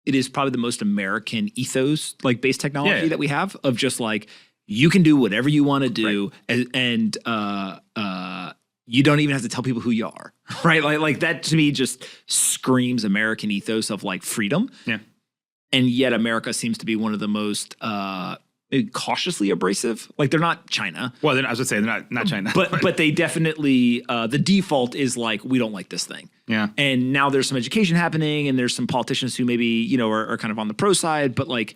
it is probably the most American ethos, like based technology that we have of just like, you can do whatever you want to do. And you don't even have to tell people who you are, right? Like that to me just screams American ethos of like freedom. Yeah. And yet America seems to be one of the most cautiously abrasive. Like they're not China. Well, then I was going to say they're not China. But they definitely, the default is like, we don't like this thing. Yeah. And now there's some education happening and there's some politicians who maybe, you know, are kind of on the pro side, but like,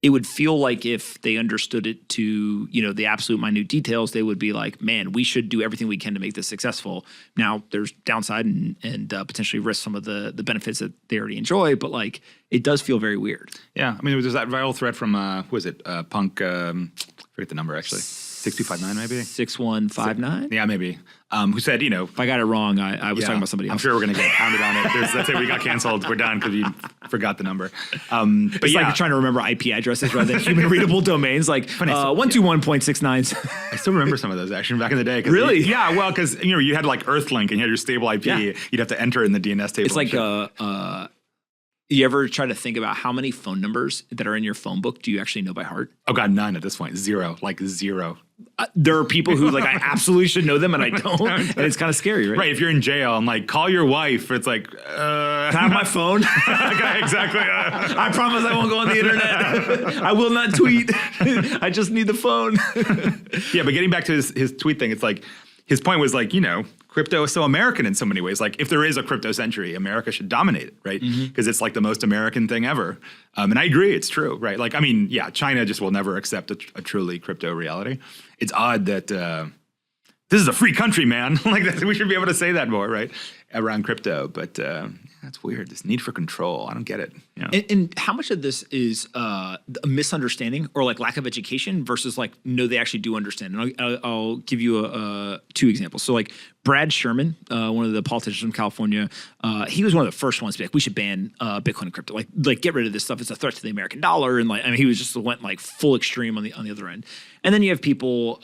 it would feel like if they understood it to, you know, the absolute minute details, they would be like, man, we should do everything we can to make this successful. Now there's downside and potentially risk some of the benefits that they already enjoy, but like it does feel very weird. Yeah. I mean, there's that viral thread from, who was it? Punk, forget the number actually. 6259 maybe? 6159? Yeah, maybe. Who said, you know. If I got it wrong, I was talking about somebody else. I'm sure we're going to get pounded on it. That's it. We got canceled. We're done because we forgot the number. But it's like trying to remember IP addresses rather than human readable domains, like 121.69. I still remember some of those actually back in the day. Really? Yeah, well, because you know you had like Earthlink and you had your stable IP. Yeah. You'd have to enter in the DNS table. It's like you ever try to think about how many phone numbers that are in your phone book do you actually know by heart? Oh God, none at this point. Zero, like zero. There are people who like I absolutely should know them and I don't, and it's kind of scary, right? Right. If you're in jail, I'm like, call your wife. It's like, can I have my phone? Exactly. I promise I won't go on the internet. I will not tweet. I just need the phone. Yeah, but getting back to his tweet thing, it's like his point was like, you know, crypto is so American in so many ways. Like if there is a crypto century, America should dominate it, right? Because it's like the most American thing ever. And I agree, it's true, right? Like, I mean, yeah, China just will never accept a truly crypto reality. It's odd that this is a free country, man. Like we should be able to say that more, right? Around crypto, but that's weird. This need for control. I don't get it. You know? And how much of this is a misunderstanding or like lack of education versus like, no, they actually do understand. And I'll give you two examples. So like Brad Sherman, one of the politicians from California, he was one of the first ones to be like, we should ban Bitcoin and crypto. Like get rid of this stuff. It's a threat to the American dollar. And like, I mean, he was just went like full extreme on the other end. And then you have people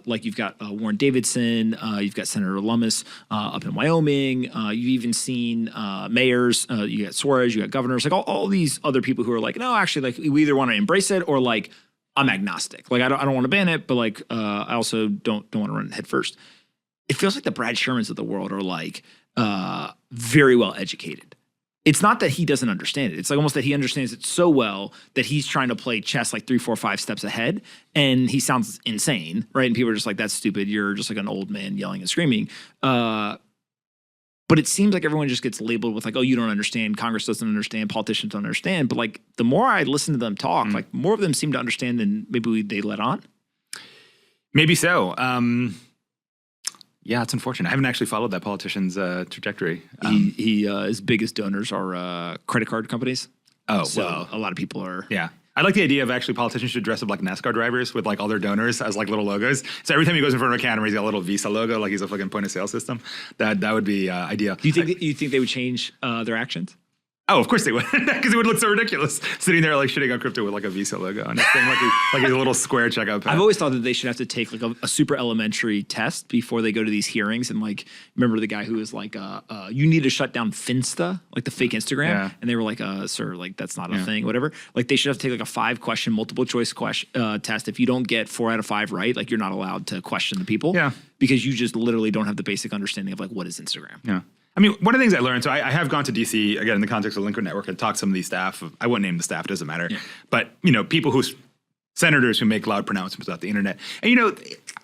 like you've got Warren Davidson, you've got Senator Lummis up in Wyoming. You've even seen mayors, you got Suarez, you got governors, like all these other people who are like, no, actually, like we either want to embrace it or like I'm agnostic. Like I don't want to ban it, but like I also don't want to run it head first. It feels like the Brad Shermans of the world are like very well educated. It's not that he doesn't understand it. It's like almost that he understands it so well that he's trying to play chess like 3, 4, 5 steps ahead. And he sounds insane, right? And people are just like, that's stupid. You're just like an old man yelling and screaming. But it seems like everyone just gets labeled with like, oh, you don't understand. Congress doesn't understand. Politicians don't understand. But like the more I listen to them talk, like more of them seem to understand than maybe they let on. Maybe so. Yeah, it's unfortunate. I haven't actually followed that politician's trajectory. His biggest donors are credit card companies. Oh, so well. a lot of people are. Yeah. I like the idea of actually politicians should dress up like NASCAR drivers with like all their donors as like little logos. So every time he goes in front of a camera, he's got a little Visa logo, like he's a fucking point of sale system. That would be ideal. Do you think they would change their actions? Oh, of course they would, because it would look so ridiculous sitting there like shitting on crypto with like a Visa logo on his thing, like a little square checkout pad. I've always thought that they should have to take like a super elementary test before they go to these hearings. And like, remember the guy who was like, you need to shut down Finsta, like the fake Instagram. Yeah. And they were like, sir, like that's not a thing, whatever. Like they should have to take like a 5-question multiple choice test. If you don't get 4 out of 5 right, like you're not allowed to question the people. Yeah. Because you just literally don't have the basic understanding of like, what is Instagram? Yeah. I mean, one of the things I learned, so I have gone to DC, again, in the context of the Lincoln Network, and talked to some of these staff. I won't name the staff, doesn't matter. Yeah. But, you know, people who, senators who make loud pronouncements about the internet. And, you know,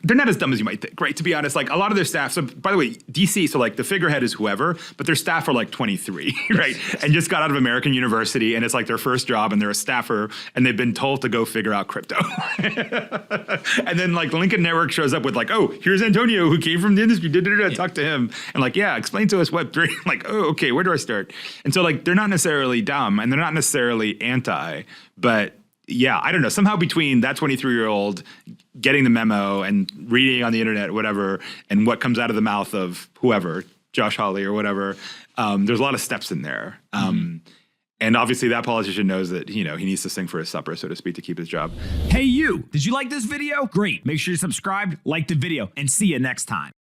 they're not as dumb as you might think, right? To be honest, like a lot of their staff, so by the way, DC, so like the figurehead is whoever, but their staff are like 23, right? And just got out of American University and it's like their first job and they're a staffer and they've been told to go figure out crypto. And then like Lincoln Network shows up with like, oh, here's Antonio who came from the industry, talk to him. And like, yeah, explain to us Web3. Like, oh, okay, where do I start? And so like, they're not necessarily dumb and they're not necessarily anti, but yeah, I don't know. Somehow between that 23-year-old getting the memo and reading on the internet, whatever, and what comes out of the mouth of whoever, Josh Hawley or whatever, there's a lot of steps in there. And obviously that politician knows that, you know, he needs to sing for his supper, so to speak, to keep his job. Hey, you. Did you like this video? Great. Make sure you subscribe, like the video, and see you next time.